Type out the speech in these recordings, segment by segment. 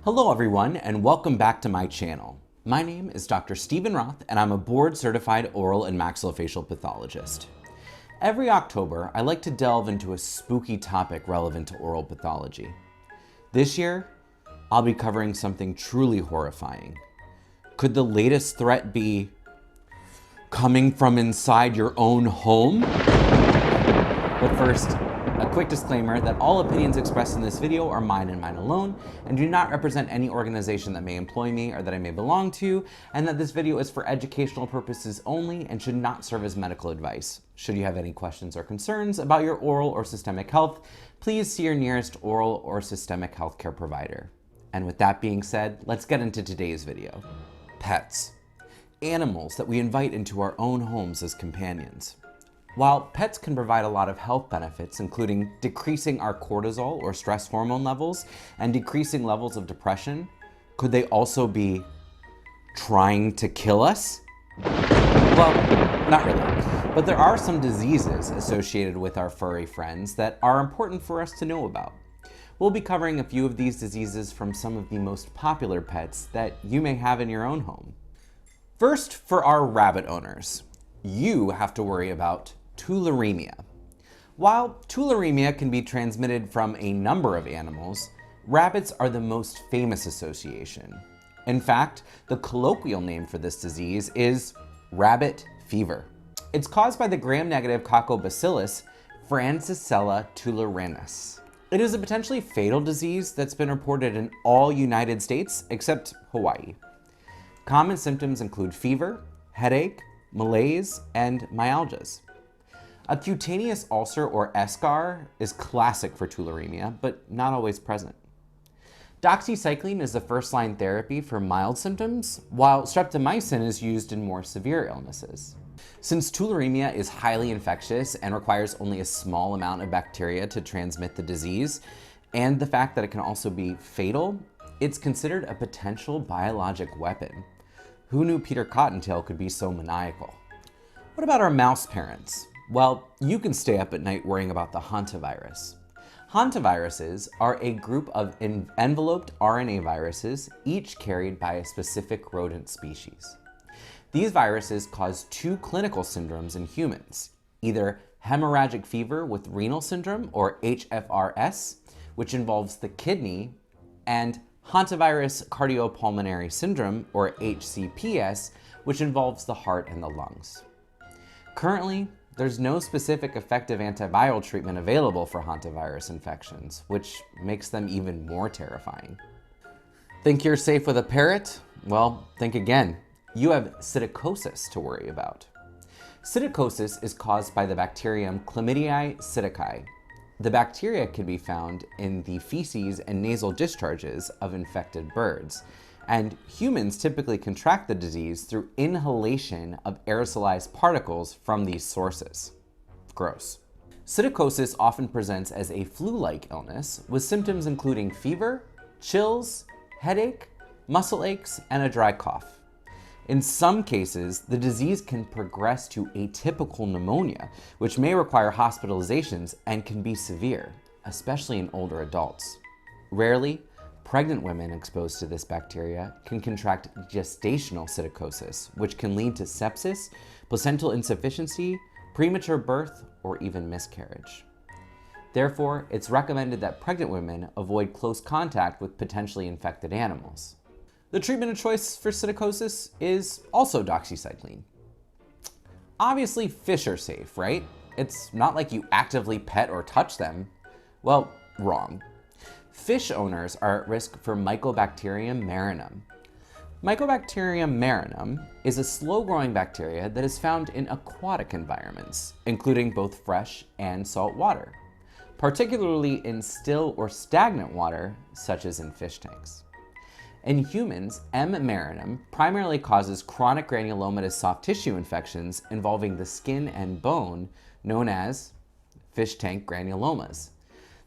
Hello everyone, and welcome back to my channel. My name is Dr. Stephen Roth, and I'm a board-certified oral and maxillofacial pathologist. Every October, I like to delve into a spooky topic relevant to oral pathology. This year, I'll be covering something truly horrifying. Could the latest threat be coming from inside your own home? But first, a quick disclaimer that all opinions expressed in this video are mine and mine alone, and do not represent any organization that may employ me or that I may belong to, and that this video is for educational purposes only and should not serve as medical advice. Should you have any questions or concerns about your oral or systemic health, please see your nearest oral or systemic healthcare provider. And with that being said, let's get into today's video. Pets. Animals that we invite into our own homes as companions. While pets can provide a lot of health benefits, including decreasing our cortisol or stress hormone levels and decreasing levels of depression, could they also be trying to kill us? Well, not really, but there are some diseases associated with our furry friends that are important for us to know about. We'll be covering a few of these diseases from some of the most popular pets that you may have in your own home. First, for our rabbit owners, you have to worry about Tularemia. While Tularemia can be transmitted from a number of animals, rabbits are the most famous association. In fact, the colloquial name for this disease is rabbit fever. It's caused by the gram-negative coccobacillus Francisella tularensis. It is a potentially fatal disease that's been reported in all United States except Hawaii. Common symptoms include fever, headache, malaise, and myalgias. A cutaneous ulcer or eschar is classic for tularemia, but not always present. Doxycycline is the first-line therapy for mild symptoms, while streptomycin is used in more severe illnesses. Since tularemia is highly infectious and requires only a small amount of bacteria to transmit the disease, and the fact that it can also be fatal, it's considered a potential biologic weapon. Who knew Peter Cottontail could be so maniacal? What about our mouse parents? Well, you can stay up at night worrying about the Hantavirus. Hantaviruses are a group of enveloped RNA viruses, each carried by a specific rodent species. These viruses cause two clinical syndromes in humans, either hemorrhagic fever with renal syndrome, or HFRS, which involves the kidney, and hantavirus cardiopulmonary syndrome, or HCPS, which involves the heart and the lungs. Currently, there's no specific effective antiviral treatment available for hantavirus infections, which makes them even more terrifying. Think you're safe with a parrot? Well, think again. You have psittacosis to worry about. Psittacosis is caused by the bacterium Chlamydia psittaci. The bacteria can be found in the feces and nasal discharges of infected birds, and humans typically contract the disease through inhalation of aerosolized particles from these sources. Gross. Psittacosis often presents as a flu-like illness with symptoms including fever, chills, headache, muscle aches, and a dry cough. In some cases, the disease can progress to atypical pneumonia, which may require hospitalizations and can be severe, especially in older adults. Rarely, pregnant women exposed to this bacteria can contract gestational psittacosis, which can lead to sepsis, placental insufficiency, premature birth, or even miscarriage. Therefore, it's recommended that pregnant women avoid close contact with potentially infected animals. The treatment of choice for psittacosis is also doxycycline. Obviously, fish are safe, right? It's not like you actively pet or touch them. Well, wrong. Fish owners are at risk for Mycobacterium marinum. Mycobacterium marinum is a slow-growing bacteria that is found in aquatic environments, including both fresh and salt water, particularly in still or stagnant water, such as in fish tanks. In humans, M. marinum primarily causes chronic granulomatous soft tissue infections involving the skin and bone, known as fish tank granulomas.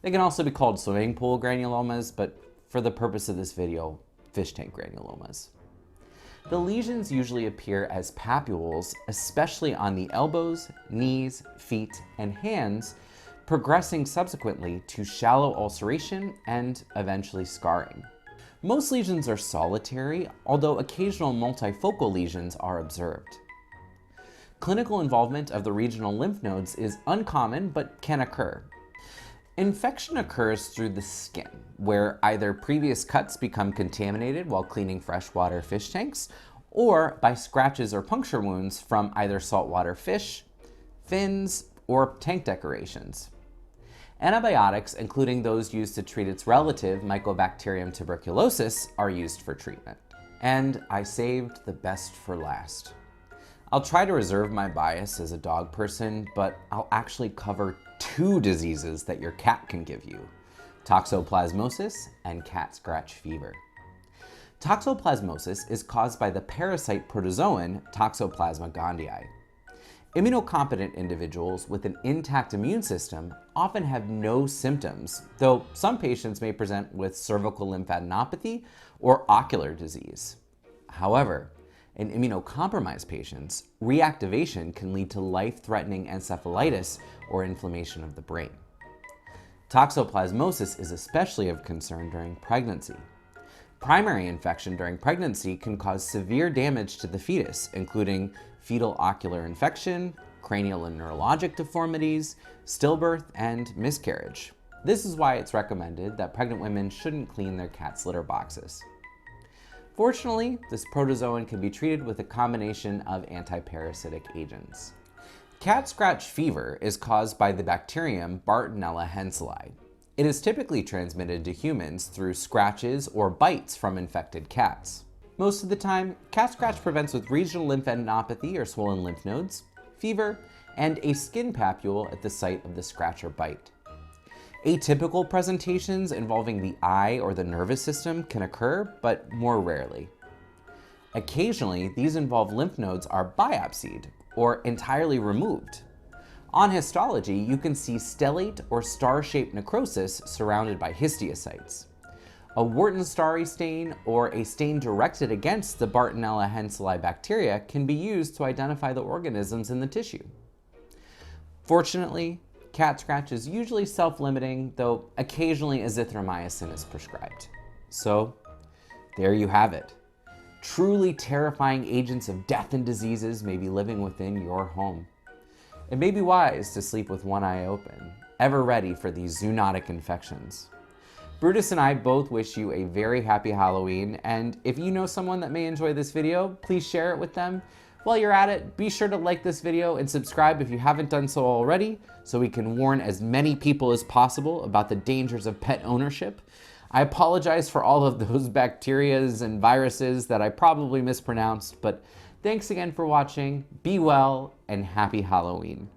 They can also be called swimming pool granulomas, but for the purpose of this video, fish tank granulomas. The lesions usually appear as papules, especially on the elbows, knees, feet, and hands, progressing subsequently to shallow ulceration and eventually scarring. Most lesions are solitary, although occasional multifocal lesions are observed. Clinical involvement of the regional lymph nodes is uncommon but can occur. Infection occurs through the skin, where either previous cuts become contaminated while cleaning freshwater fish tanks, or by scratches or puncture wounds from either saltwater fish, fins, or tank decorations. Antibiotics, including those used to treat its relative, Mycobacterium tuberculosis, are used for treatment. And I saved the best for last. I'll try to reserve my bias as a dog person, but I'll actually cover two diseases that your cat can give you: Toxoplasmosis and cat scratch fever. Toxoplasmosis is caused by the parasite protozoan Toxoplasma gondii. Immunocompetent individuals with an intact immune system often have no symptoms, though some patients may present with cervical lymphadenopathy or ocular disease. However, in immunocompromised patients, reactivation can lead to life-threatening encephalitis or inflammation of the brain. Toxoplasmosis is especially of concern during pregnancy. Primary infection during pregnancy can cause severe damage to the fetus, including fetal ocular infection, cranial and neurologic deformities, stillbirth, and miscarriage. This is why it's recommended that pregnant women shouldn't clean their cat's litter boxes. Fortunately, this protozoan can be treated with a combination of antiparasitic agents. Cat scratch fever is caused by the bacterium Bartonella henselae. It is typically transmitted to humans through scratches or bites from infected cats. Most of the time, cat scratch presents with regional lymphadenopathy or swollen lymph nodes, fever, and a skin papule at the site of the scratch or bite. Atypical presentations involving the eye or the nervous system can occur, but more rarely. Occasionally, these involve lymph nodes are biopsied or entirely removed. On histology, you can see stellate or star-shaped necrosis surrounded by histiocytes. A Wharton starry stain or a stain directed against the Bartonella henselae bacteria can be used to identify the organisms in the tissue. Fortunately, cat scratch is usually self-limiting, though occasionally azithromycin is prescribed. So, there you have it. Truly terrifying agents of death and diseases may be living within your home. It may be wise to sleep with one eye open, ever ready for these zoonotic infections. Brutus and I both wish you a very happy Halloween, and if you know someone that may enjoy this video, please share it with them. While you're at it, be sure to like this video and subscribe if you haven't done so already, so we can warn as many people as possible about the dangers of pet ownership. I apologize for all of those bacterias and viruses that I probably mispronounced, but thanks again for watching, be well, and happy Halloween.